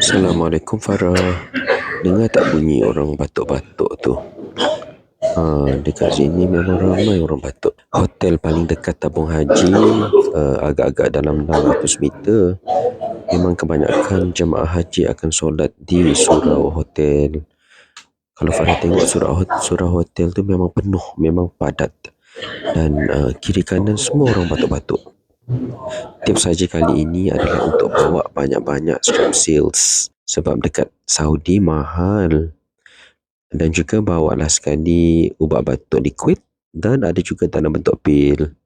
Assalamualaikum Farah. Dengar tak bunyi orang batuk-batuk tu? Dekat sini memang ramai orang batuk. Hotel paling dekat tabung haji agak-agak dalam 600 meter. Memang kebanyakan jemaah haji akan solat di surau hotel. Kalau Farah tengok surau hotel tu memang penuh, memang padat. Dan kiri kanan semua orang batuk-batuk. Tips saja kali ini adalah untuk bawa banyak-banyak strap seals sebab dekat Saudi mahal. Dan juga bawalah sekali ubat batuk liquid dan ada juga dalam bentuk pil.